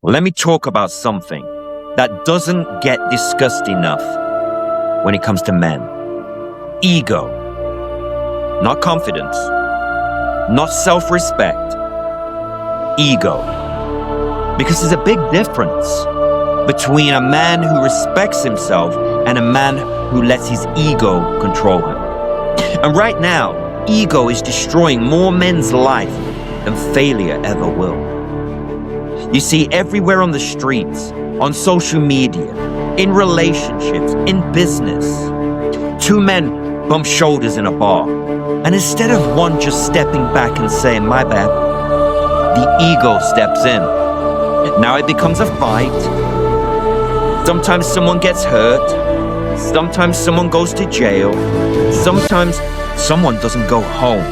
Let me talk about something that doesn't get discussed enough when it comes to men. Ego. Not confidence. Not self-respect. Ego. Because there's a big difference between a man who respects himself and a man who lets his ego control him. And right now, ego is destroying more men's life than failure ever will. You see, everywhere on the streets, on social media, in relationships, in business, two men bump shoulders in a bar. And instead of one just stepping back and saying, "My bad," the ego steps in. Now it becomes a fight. Sometimes someone gets hurt. Sometimes someone goes to jail. Sometimes someone doesn't go home.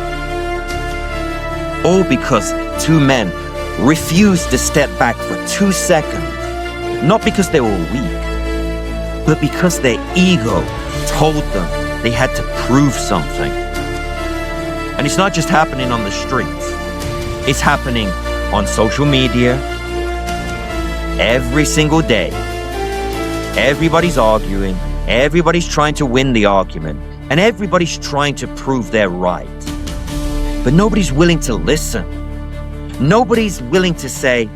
All because two men refused to step back for 2 seconds. Not because they were weak, but because their ego told them they had to prove something. And it's not just happening on the streets. It's happening on social media every single day. Everybody's arguing. Everybody's trying to win the argument. And everybody's trying to prove they're right. But nobody's willing to listen. Nobody's willing to say,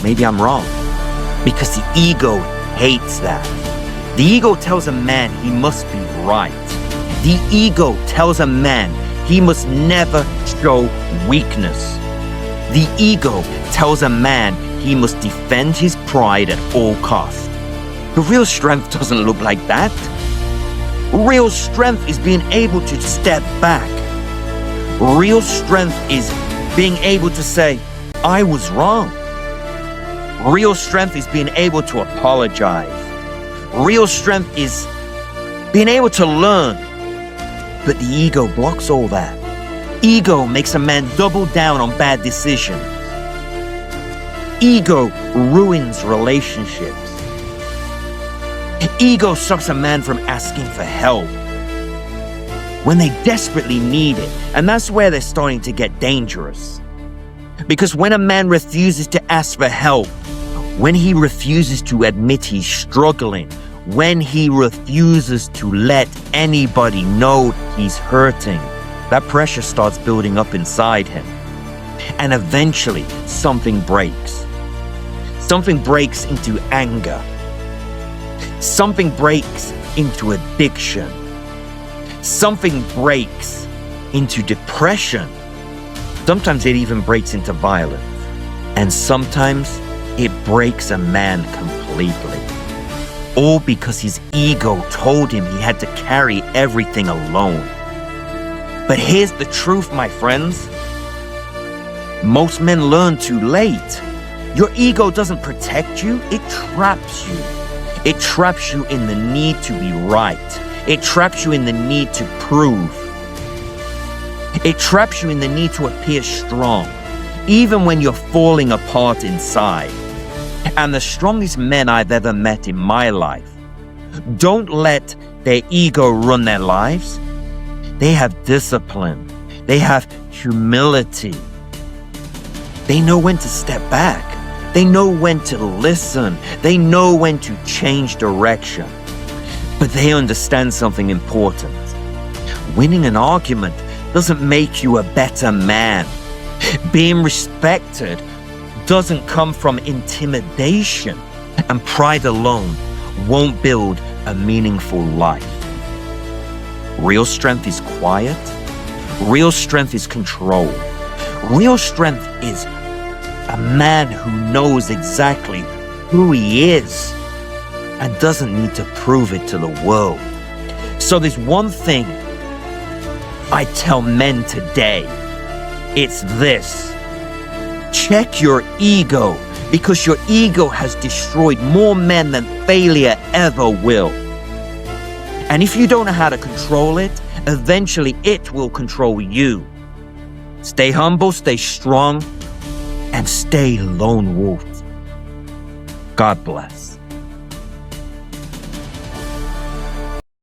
maybe I'm wrong. Because the ego hates that. The ego tells a man he must be right. The ego tells a man he must never show weakness. The ego tells a man he must defend his pride at all costs. But real strength doesn't look like that. Real strength is being able to step back. Real strength is being able to say, I was wrong. Real strength is being able to apologize. Real strength is being able to learn. But the ego blocks all that. Ego makes a man double down on bad decisions. Ego ruins relationships. Ego stops a man from asking for help when they desperately need it. And that's where they're starting to get dangerous. Because when a man refuses to ask for help, when he refuses to admit he's struggling, when he refuses to let anybody know he's hurting, that pressure starts building up inside him. And eventually, something breaks. Something breaks into anger. Something breaks into addiction. Something breaks into depression. Sometimes it even breaks into violence. And sometimes it breaks a man completely. All because his ego told him he had to carry everything alone. But here's the truth, my friends. Most men learn too late. Your ego doesn't protect you, it traps you. It traps you in the need to be right. It traps you in the need to prove. It traps you in the need to appear strong, even when you're falling apart inside. And the strongest men I've ever met in my life don't let their ego run their lives. They have discipline. They have humility. They know when to step back. They know when to listen. They know when to change direction. But they understand something important. Winning an argument doesn't make you a better man. Being respected doesn't come from intimidation. And pride alone won't build a meaningful life. Real strength is quiet. Real strength is control. Real strength is a man who knows exactly who he is and doesn't need to prove it to the world. So there's one thing I tell men today. It's this. Check your ego, because your ego has destroyed more men than failure ever will. And if you don't know how to control it, eventually it will control you. Stay humble, stay strong, and stay lone wolf. God bless.